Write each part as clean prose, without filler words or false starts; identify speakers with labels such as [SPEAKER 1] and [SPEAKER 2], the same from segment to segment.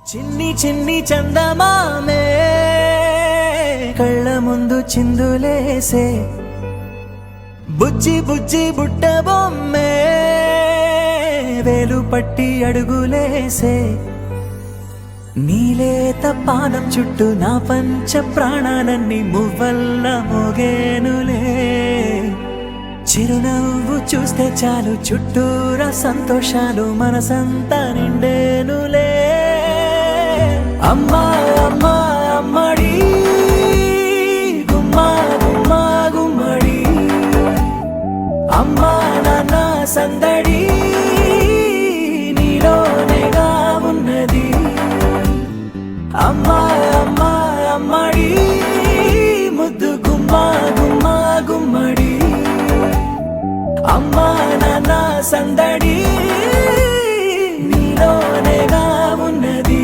[SPEAKER 1] చిన్ని చిన్ని చందమామే కళ్ళ ముందు చిందులేసే బుజ్జి బుజ్జి బుట్ట బొమ్మే వేలు పట్టి అడుగులేసే నీలేత పాదం చుట్టూ నా పంచ ప్రాణాలన్నీ మువ్వల్ల మోగేనులే చిరునవ్వు చూస్తే చాలు చుట్టూరా సంతోషాలు మనసంతా నిండేనులే అమ్మా అమ్మా అమ్మడి గుమ్మా గుమ్మా గుమ్మడి అమ్మా నాన్న సందడి నీలోనేగా ఉన్నది అమ్మా అమ్మా అమ్మడి ముద్దు గుమ్మా గుమ్మా గుమ్మడి అమ్మా నాన్న సందడి నీలోనేగా ఉన్నది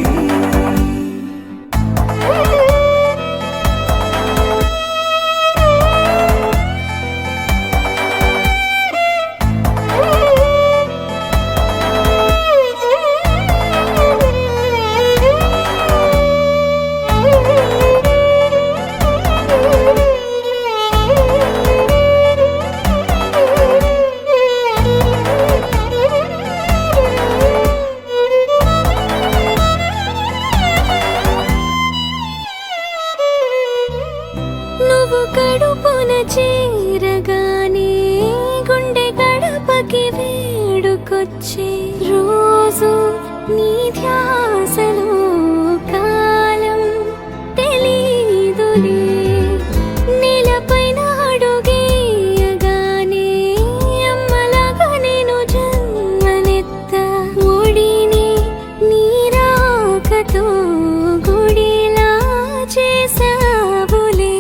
[SPEAKER 2] నువ్వు కడుపున చేరగానే గుండె గడపకి వేడుకొచ్చే రోజు నీ ధ్యాసలో కాలం తెలీదులే నేలపైన అడుగేయగానే అమ్మలాగా నేను జన్మనెత్త ఒడిని నీ రాకతో గుడిలా చేసావులే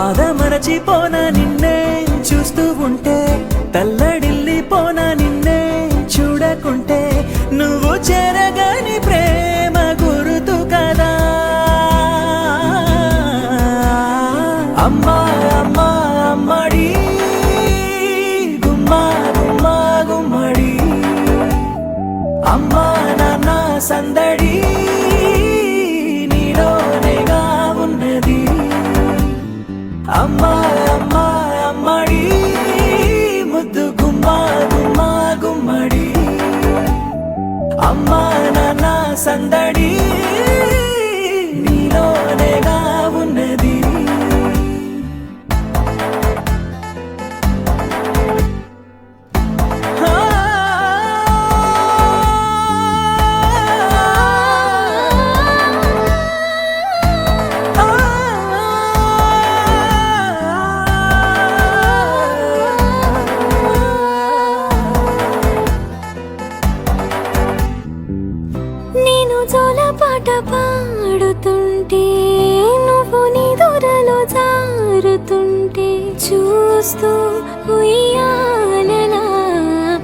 [SPEAKER 1] ఆదమరచిపోనా నిన్నే చూస్తూ ఉంటే తల్లడిల్లిపోనా నిన్నే చూడకుంటే నువ్వు చెరగని ప్రేమ గురుతు కదా అమ్మా అమ్మా అమ్మడి గుమ్మా గుమ్మా గుమ్మడి అమ్మా నాన్న సందడి నీలోనేగా ఉన్నది అమ్మా అమ్మా అమ్మడి ముద్దు గుమ్మా గుమ్మా గుమ్మడి అమ్మా నాన్న సందడి నీలోనేగా ఉన్నది
[SPEAKER 2] నేను జోలపాట పాడుతుంటే నువ్వు నీ దూరలో జారుతుంటే చూస్తూ ఉయ్యాలలా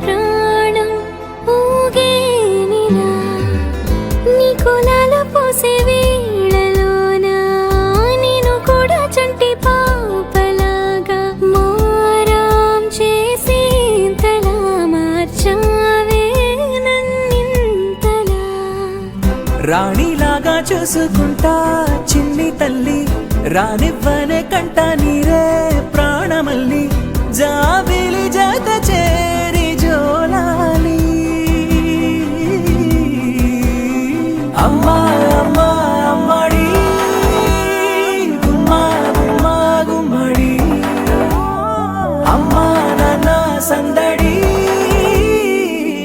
[SPEAKER 2] ప్రాణం ఊగేనిలా నీ కులాల పోసే వేళలోన నేను కూడా చంటి పాపలాగా మారాం చేసేంతలా మార్చావే
[SPEAKER 1] రాణిలాగా చూసుకుంటా చిన్ని తల్లి రానివ్వనే కంట నీరే ప్రాణమల్లి జాబిలి జత చేరి జోలాలి అమ్మా అమ్మా అమ్మడి గుమ్మా గుమ్మా గుమ్మడి అమ్మా నాన్న సందడి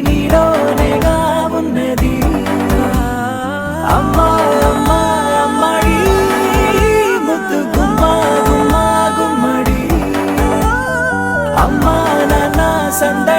[SPEAKER 1] నీలోనేగా ఉన్నది అమ్మా అమ్మా అమ్మడి ముద్దు గుమ్మా గుమ్మా గుమ్మడి అమ్మా నాన్న సందడి